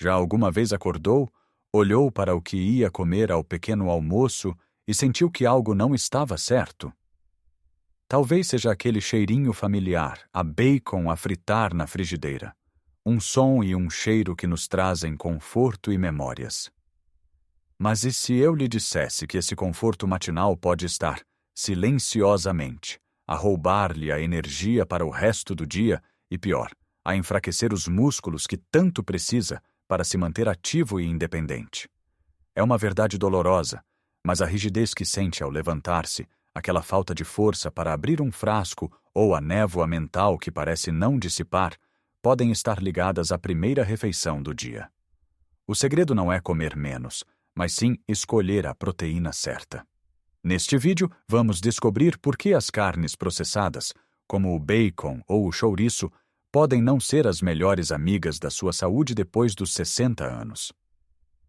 Já alguma vez acordou, olhou para o que ia comer ao pequeno almoço e sentiu que algo não estava certo? Talvez seja aquele cheirinho familiar, a bacon a fritar na frigideira. Um som e um cheiro que nos trazem conforto e memórias. Mas e se eu lhe dissesse que esse conforto matinal pode estar, silenciosamente, a roubar-lhe a energia para o resto do dia e, pior, a enfraquecer os músculos que tanto precisa para se manter ativo e independente? É uma verdade dolorosa, mas a rigidez que sente ao levantar-se, aquela falta de força para abrir um frasco ou a névoa mental que parece não dissipar, podem estar ligadas à primeira refeição do dia. O segredo não é comer menos, mas sim escolher a proteína certa. Neste vídeo, vamos descobrir por que as carnes processadas, como o bacon ou o chouriço, podem não ser as melhores amigas da sua saúde depois dos 60 anos.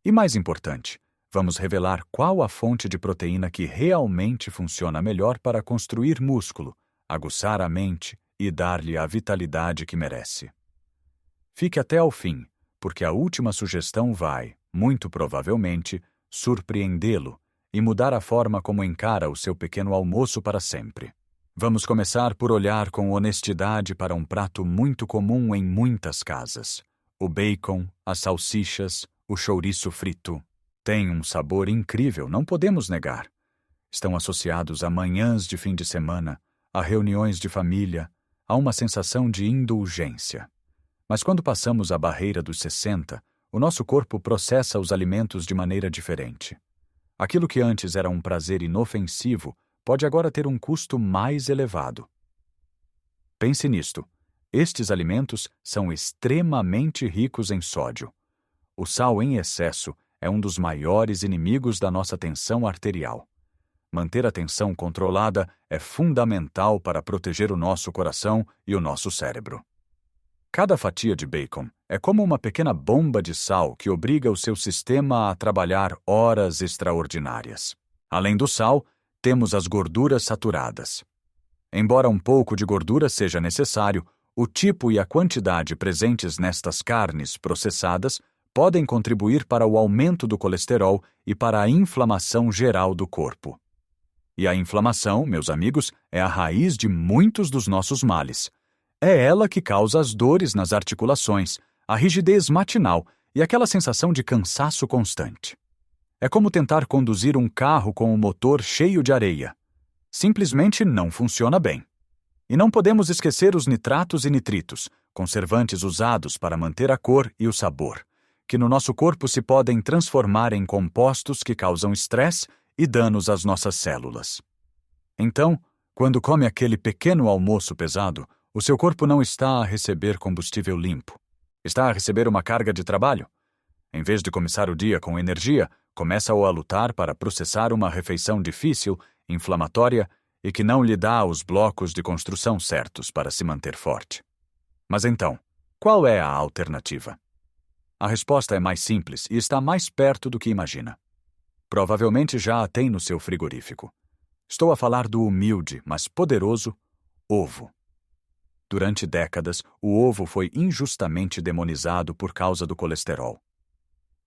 E mais importante, vamos revelar qual a fonte de proteína que realmente funciona melhor para construir músculo, aguçar a mente e dar-lhe a vitalidade que merece. Fique até ao fim, porque a última sugestão vai, muito provavelmente, surpreendê-lo e mudar a forma como encara o seu pequeno almoço para sempre. Vamos começar por olhar com honestidade para um prato muito comum em muitas casas: o bacon, as salsichas, o chouriço frito. Tem um sabor incrível, não podemos negar. Estão associados a manhãs de fim de semana, a reuniões de família, a uma sensação de indulgência. Mas quando passamos a barreira dos 60, o nosso corpo processa os alimentos de maneira diferente. Aquilo que antes era um prazer inofensivo pode agora ter um custo mais elevado. Pense nisto. Estes alimentos são extremamente ricos em sódio. O sal em excesso é um dos maiores inimigos da nossa tensão arterial. Manter a tensão controlada é fundamental para proteger o nosso coração e o nosso cérebro. Cada fatia de bacon é como uma pequena bomba de sal que obriga o seu sistema a trabalhar horas extraordinárias. Além do sal, temos as gorduras saturadas. Embora um pouco de gordura seja necessário, o tipo e a quantidade presentes nestas carnes processadas podem contribuir para o aumento do colesterol e para a inflamação geral do corpo. E a inflamação, meus amigos, é a raiz de muitos dos nossos males. É ela que causa as dores nas articulações, a rigidez matinal e aquela sensação de cansaço constante. É como tentar conduzir um carro com o motor cheio de areia. Simplesmente não funciona bem. E não podemos esquecer os nitratos e nitritos, conservantes usados para manter a cor e o sabor, que no nosso corpo se podem transformar em compostos que causam estresse e danos às nossas células. Então, quando come aquele pequeno almoço pesado, o seu corpo não está a receber combustível limpo. Está a receber uma carga de trabalho. Em vez de começar o dia com energia, começa-o a lutar para processar uma refeição difícil, inflamatória e que não lhe dá os blocos de construção certos para se manter forte. Mas então, qual é a alternativa? A resposta é mais simples e está mais perto do que imagina. Provavelmente já a tem no seu frigorífico. Estou a falar do humilde, mas poderoso ovo. Durante décadas, o ovo foi injustamente demonizado por causa do colesterol.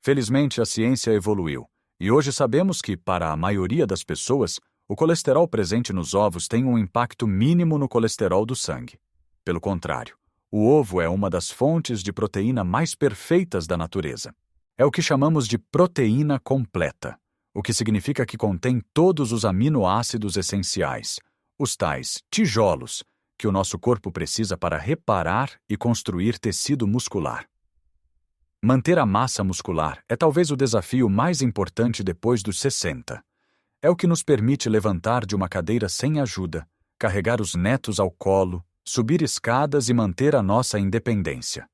Felizmente, a ciência evoluiu, e hoje sabemos que, para a maioria das pessoas, o colesterol presente nos ovos tem um impacto mínimo no colesterol do sangue. Pelo contrário, o ovo é uma das fontes de proteína mais perfeitas da natureza. É o que chamamos de proteína completa, o que significa que contém todos os aminoácidos essenciais, os tais tijolos, que o nosso corpo precisa para reparar e construir tecido muscular. Manter a massa muscular é talvez o desafio mais importante depois dos 60. É o que nos permite levantar de uma cadeira sem ajuda, carregar os netos ao colo, subir escadas e manter a nossa independência.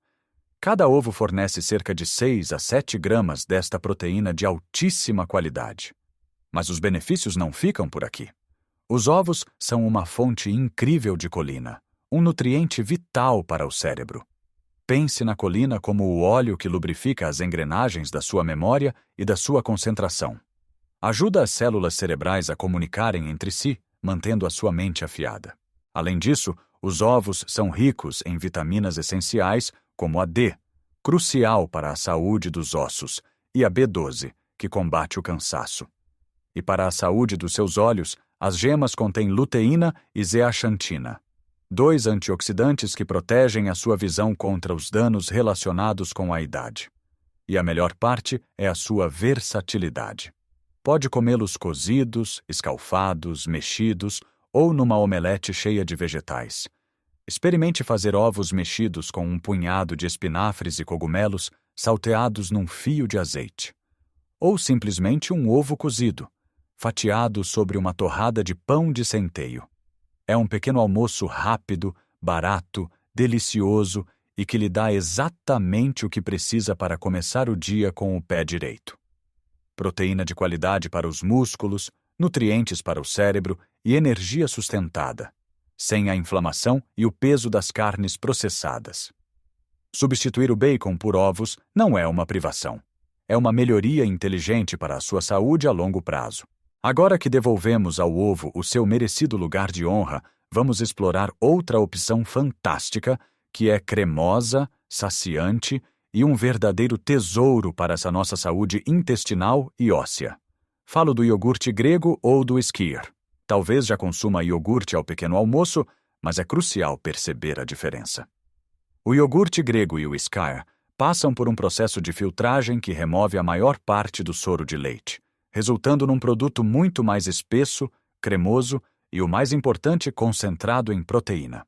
Cada ovo fornece cerca de 6 a 7 gramas desta proteína de altíssima qualidade. Mas os benefícios não ficam por aqui. Os ovos são uma fonte incrível de colina, um nutriente vital para o cérebro. Pense na colina como o óleo que lubrifica as engrenagens da sua memória e da sua concentração. Ajuda as células cerebrais a comunicarem entre si, mantendo a sua mente afiada. Além disso, os ovos são ricos em vitaminas essenciais, como a D, crucial para a saúde dos ossos, e a B12, que combate o cansaço. E para a saúde dos seus olhos, as gemas contêm luteína e zeaxantina, 2 antioxidantes que protegem a sua visão contra os danos relacionados com a idade. E a melhor parte é a sua versatilidade. Pode comê-los cozidos, escalfados, mexidos ou numa omelete cheia de vegetais. Experimente fazer ovos mexidos com um punhado de espinafres e cogumelos salteados num fio de azeite. Ou simplesmente um ovo cozido, fatiado sobre uma torrada de pão de centeio. É um pequeno almoço rápido, barato, delicioso e que lhe dá exatamente o que precisa para começar o dia com o pé direito. Proteína de qualidade para os músculos, nutrientes para o cérebro e energia sustentada, sem a inflamação e o peso das carnes processadas. Substituir o bacon por ovos não é uma privação. É uma melhoria inteligente para a sua saúde a longo prazo. Agora que devolvemos ao ovo o seu merecido lugar de honra, vamos explorar outra opção fantástica, que é cremosa, saciante e um verdadeiro tesouro para essa nossa saúde intestinal e óssea. Falo do iogurte grego ou do skyr. Talvez já consuma iogurte ao pequeno almoço, mas é crucial perceber a diferença. O iogurte grego e o skyr passam por um processo de filtragem que remove a maior parte do soro de leite, resultando num produto muito mais espesso, cremoso e, o mais importante, concentrado em proteína.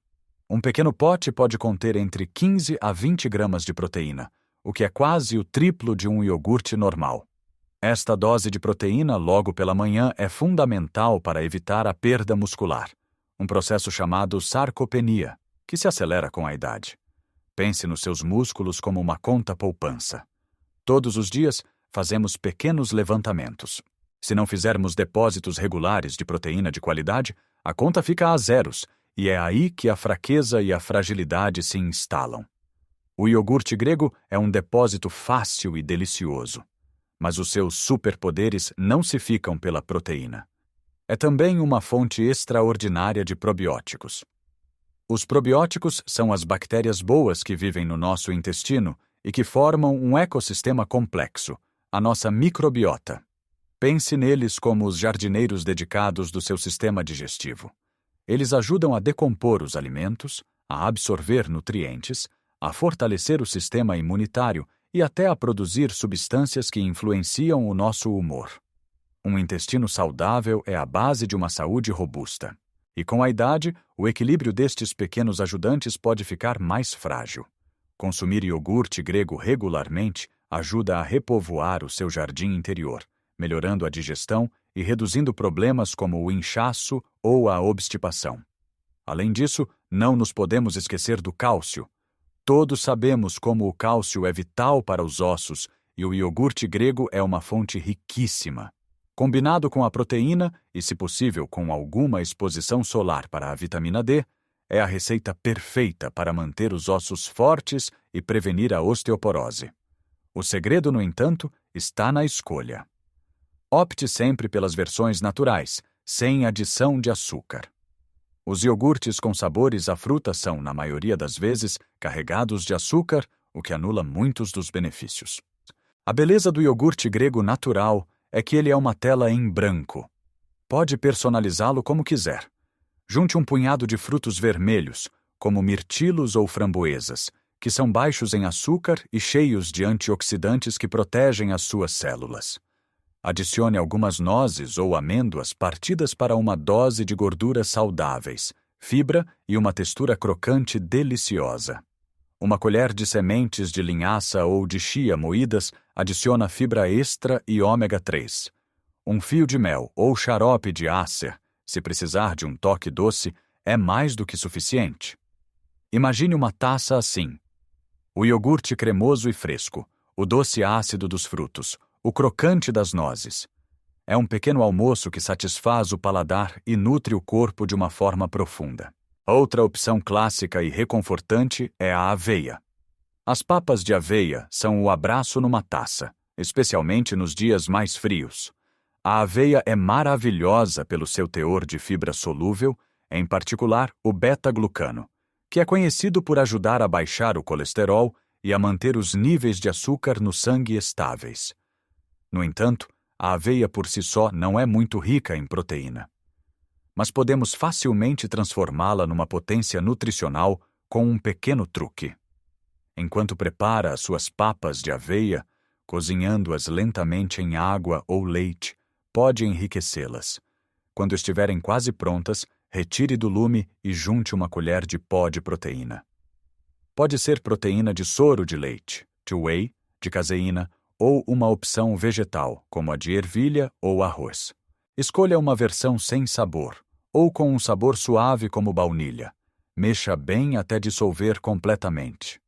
Um pequeno pote pode conter entre 15 a 20 gramas de proteína, o que é quase o triplo de um iogurte normal. Esta dose de proteína logo pela manhã é fundamental para evitar a perda muscular, um processo chamado sarcopenia, que se acelera com a idade. Pense nos seus músculos como uma conta poupança. Todos os dias, fazemos pequenos levantamentos. Se não fizermos depósitos regulares de proteína de qualidade, a conta fica a zeros, e é aí que a fraqueza e a fragilidade se instalam. O iogurte grego é um depósito fácil e delicioso, mas os seus superpoderes não se ficam pela proteína. É também uma fonte extraordinária de probióticos. Os probióticos são as bactérias boas que vivem no nosso intestino e que formam um ecossistema complexo, a nossa microbiota. Pense neles como os jardineiros dedicados do seu sistema digestivo. Eles ajudam a decompor os alimentos, a absorver nutrientes, a fortalecer o sistema imunitário e até a produzir substâncias que influenciam o nosso humor. Um intestino saudável é a base de uma saúde robusta. E com a idade, o equilíbrio destes pequenos ajudantes pode ficar mais frágil. Consumir iogurte grego regularmente ajuda a repovoar o seu jardim interior, melhorando a digestão e reduzindo problemas como o inchaço ou a obstipação. Além disso, não nos podemos esquecer do cálcio. Todos sabemos como o cálcio é vital para os ossos e o iogurte grego é uma fonte riquíssima. Combinado com a proteína e, se possível, com alguma exposição solar para a vitamina D, é a receita perfeita para manter os ossos fortes e prevenir a osteoporose. O segredo, no entanto, está na escolha. Opte sempre pelas versões naturais, sem adição de açúcar. Os iogurtes com sabores à fruta são, na maioria das vezes, carregados de açúcar, o que anula muitos dos benefícios. A beleza do iogurte grego natural é que ele é uma tela em branco. Pode personalizá-lo como quiser. Junte um punhado de frutos vermelhos, como mirtilos ou framboesas, que são baixos em açúcar e cheios de antioxidantes que protegem as suas células. Adicione algumas nozes ou amêndoas partidas para uma dose de gorduras saudáveis, fibra e uma textura crocante deliciosa. Uma colher de sementes de linhaça ou de chia moídas adiciona fibra extra e ômega 3. Um fio de mel ou xarope de ácer, se precisar de um toque doce, é mais do que suficiente. Imagine uma taça assim: o iogurte cremoso e fresco, o doce ácido dos frutos, o crocante das nozes. É um pequeno almoço que satisfaz o paladar e nutre o corpo de uma forma profunda. Outra opção clássica e reconfortante é a aveia. As papas de aveia são o abraço numa taça, especialmente nos dias mais frios. A aveia é maravilhosa pelo seu teor de fibra solúvel, em particular o beta-glucano, que é conhecido por ajudar a baixar o colesterol e a manter os níveis de açúcar no sangue estáveis. No entanto, a aveia por si só não é muito rica em proteína. Mas podemos facilmente transformá-la numa potência nutricional com um pequeno truque. Enquanto prepara as suas papas de aveia, cozinhando-as lentamente em água ou leite, pode enriquecê-las. Quando estiverem quase prontas, retire do lume e junte uma colher de pó de proteína. Pode ser proteína de soro de leite, de whey, de caseína ou uma opção vegetal, como a de ervilha ou arroz. Escolha uma versão sem sabor, ou com um sabor suave como baunilha. Mexa bem até dissolver completamente.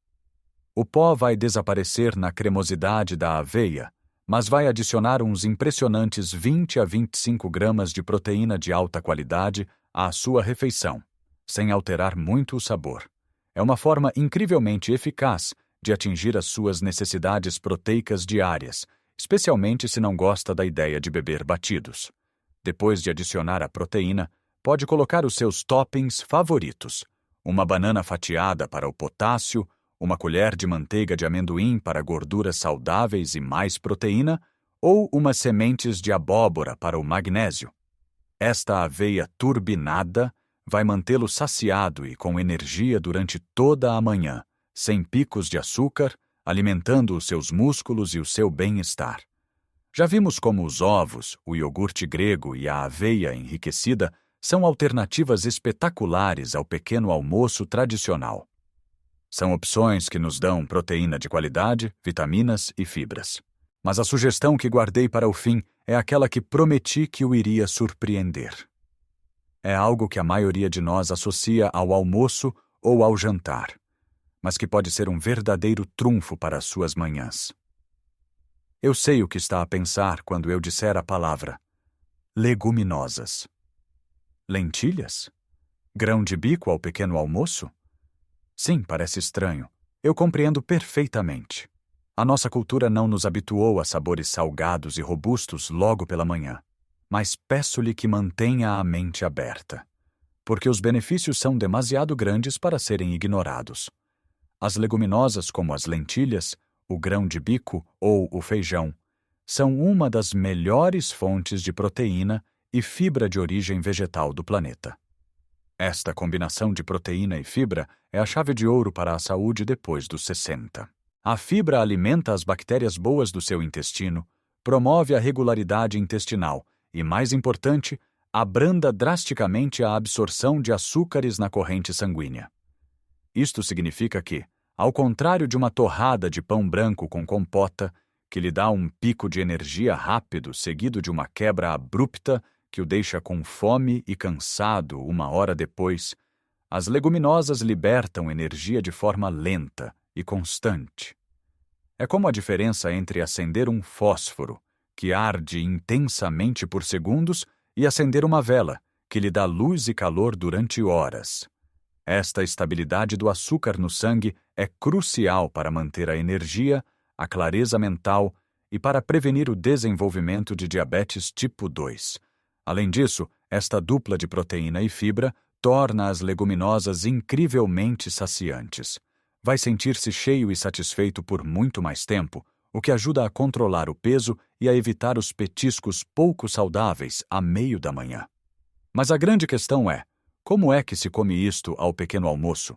O pó vai desaparecer na cremosidade da aveia, mas vai adicionar uns impressionantes 20 a 25 gramas de proteína de alta qualidade à sua refeição, sem alterar muito o sabor. É uma forma incrivelmente eficaz de atingir as suas necessidades proteicas diárias, especialmente se não gosta da ideia de beber batidos. Depois de adicionar a proteína, pode colocar os seus toppings favoritos: uma banana fatiada para o potássio, uma colher de manteiga de amendoim para gorduras saudáveis e mais proteína, ou umas sementes de abóbora para o magnésio. Esta aveia turbinada vai mantê-lo saciado e com energia durante toda a manhã, sem picos de açúcar, alimentando os seus músculos e o seu bem-estar. Já vimos como os ovos, o iogurte grego e a aveia enriquecida são alternativas espetaculares ao pequeno almoço tradicional. São opções que nos dão proteína de qualidade, vitaminas e fibras. Mas a sugestão que guardei para o fim é aquela que prometi que o iria surpreender. É algo que a maioria de nós associa ao almoço ou ao jantar, mas que pode ser um verdadeiro trunfo para as suas manhãs. Eu sei o que está a pensar quando eu disser a palavra leguminosas. Lentilhas? Grão de bico ao pequeno almoço? Sim, parece estranho. Eu compreendo perfeitamente. A nossa cultura não nos habituou a sabores salgados e robustos logo pela manhã. Mas peço-lhe que mantenha a mente aberta, porque os benefícios são demasiado grandes para serem ignorados. As leguminosas, como as lentilhas, o grão de bico ou o feijão, são uma das melhores fontes de proteína e fibra de origem vegetal do planeta. Esta combinação de proteína e fibra é a chave de ouro para a saúde depois dos 60. A fibra alimenta as bactérias boas do seu intestino, promove a regularidade intestinal e, mais importante, abranda drasticamente a absorção de açúcares na corrente sanguínea. Isto significa que, ao contrário de uma torrada de pão branco com compota, que lhe dá um pico de energia rápido seguido de uma quebra abrupta que o deixa com fome e cansado uma hora depois, as leguminosas libertam energia de forma lenta e constante. É como a diferença entre acender um fósforo, que arde intensamente por segundos, e acender uma vela, que lhe dá luz e calor durante horas. Esta estabilidade do açúcar no sangue é crucial para manter a energia, a clareza mental e para prevenir o desenvolvimento de diabetes tipo 2. Além disso, esta dupla de proteína e fibra torna as leguminosas incrivelmente saciantes. Vai sentir-se cheio e satisfeito por muito mais tempo, o que ajuda a controlar o peso e a evitar os petiscos pouco saudáveis a meio da manhã. Mas a grande questão é, como é que se come isto ao pequeno almoço?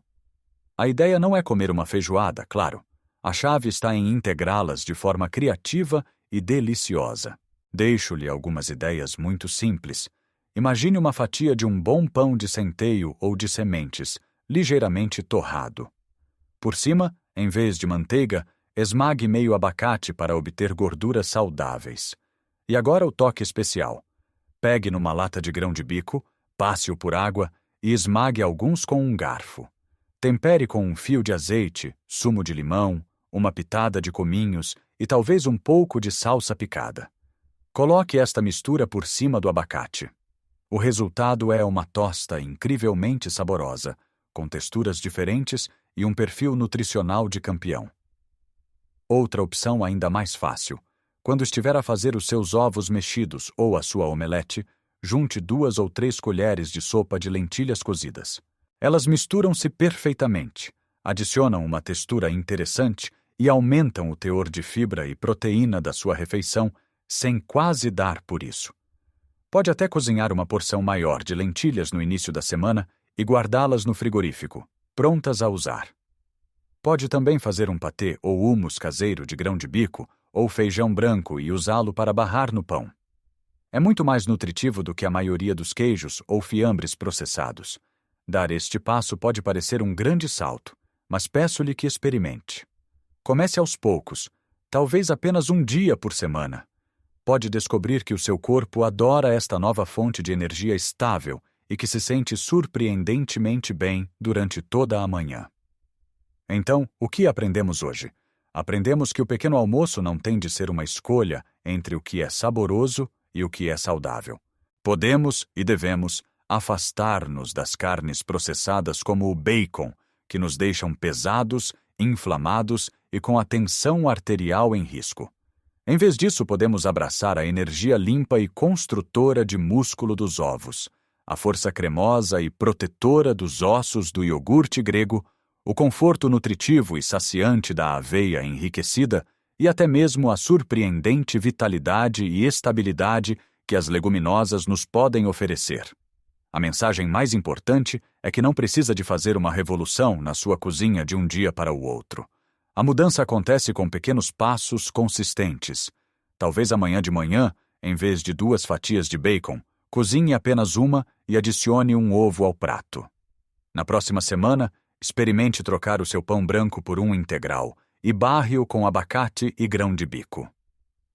A ideia não é comer uma feijoada, claro. A chave está em integrá-las de forma criativa e deliciosa. Deixo-lhe algumas ideias muito simples. Imagine uma fatia de um bom pão de centeio ou de sementes, ligeiramente torrado. Por cima, em vez de manteiga, esmague meio abacate para obter gorduras saudáveis. E agora o toque especial. Pegue numa lata de grão de bico, passe-o por água e esmague alguns com um garfo. Tempere com um fio de azeite, sumo de limão, uma pitada de cominhos e talvez um pouco de salsa picada. Coloque esta mistura por cima do abacate. O resultado é uma tosta incrivelmente saborosa, com texturas diferentes e um perfil nutricional de campeão. Outra opção ainda mais fácil. Quando estiver a fazer os seus ovos mexidos ou a sua omelete, junte 2 ou 3 colheres de sopa de lentilhas cozidas. Elas misturam-se perfeitamente. adicionam uma textura interessante e aumentam o teor de fibra e proteína da sua refeição sem quase dar por isso. Pode até cozinhar uma porção maior de lentilhas no início da semana e guardá-las no frigorífico, prontas a usar. Pode também fazer um patê ou hummus caseiro de grão de bico ou feijão branco e usá-lo para barrar no pão. É muito mais nutritivo do que a maioria dos queijos ou fiambres processados. Dar este passo pode parecer um grande salto, mas peço-lhe que experimente. Comece aos poucos, talvez apenas um dia por semana. Pode descobrir que o seu corpo adora esta nova fonte de energia estável e que se sente surpreendentemente bem durante toda a manhã. Então, o que aprendemos hoje? Aprendemos que o pequeno almoço não tem de ser uma escolha entre o que é saboroso e o que é saudável. Podemos e devemos afastar-nos das carnes processadas como o bacon, que nos deixam pesados, inflamados e com a tensão arterial em risco. Em vez disso, podemos abraçar a energia limpa e construtora de músculo dos ovos, a força cremosa e protetora dos ossos do iogurte grego, o conforto nutritivo e saciante da aveia enriquecida e até mesmo a surpreendente vitalidade e estabilidade que as leguminosas nos podem oferecer. A mensagem mais importante é que não precisa de fazer uma revolução na sua cozinha de um dia para o outro. A mudança acontece com pequenos passos consistentes. Talvez amanhã de manhã, em vez de 2 fatias de bacon, cozinhe apenas uma e adicione um ovo ao prato. Na próxima semana, experimente trocar o seu pão branco por um integral e barre-o com abacate e grão de bico.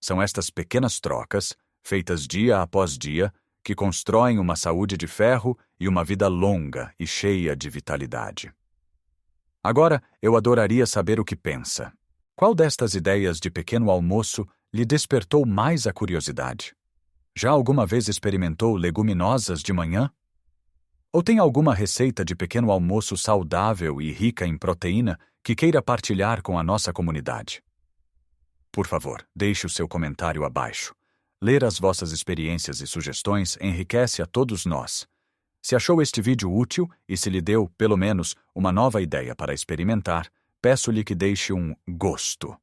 São estas pequenas trocas, feitas dia após dia, que constroem uma saúde de ferro e uma vida longa e cheia de vitalidade. Agora, eu adoraria saber o que pensa. Qual destas ideias de pequeno almoço lhe despertou mais a curiosidade? Já alguma vez experimentou leguminosas de manhã? Ou tem alguma receita de pequeno almoço saudável e rica em proteína que queira partilhar com a nossa comunidade? Por favor, deixe o seu comentário abaixo. Ler as vossas experiências e sugestões enriquece a todos nós. Se achou este vídeo útil e se lhe deu, pelo menos, uma nova ideia para experimentar, peço-lhe que deixe um gosto.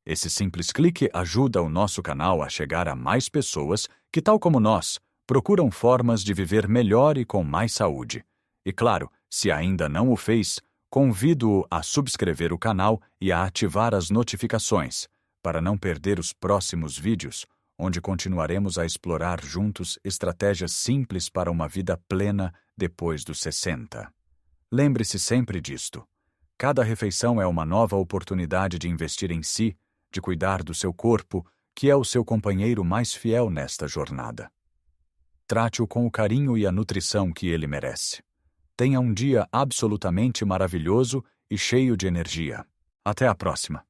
Esse simples clique ajuda o nosso canal a chegar a mais pessoas que, tal como nós, procuram formas de viver melhor e com mais saúde. E claro, se ainda não o fez, convido-o a subscrever o canal e a ativar as notificações, para não perder os próximos vídeos, onde continuaremos a explorar juntos estratégias simples para uma vida plena depois dos 60. Lembre-se sempre disto. Cada refeição é uma nova oportunidade de investir em si, de cuidar do seu corpo, que é o seu companheiro mais fiel nesta jornada. Trate-o com o carinho e a nutrição que ele merece. Tenha um dia absolutamente maravilhoso e cheio de energia. Até a próxima!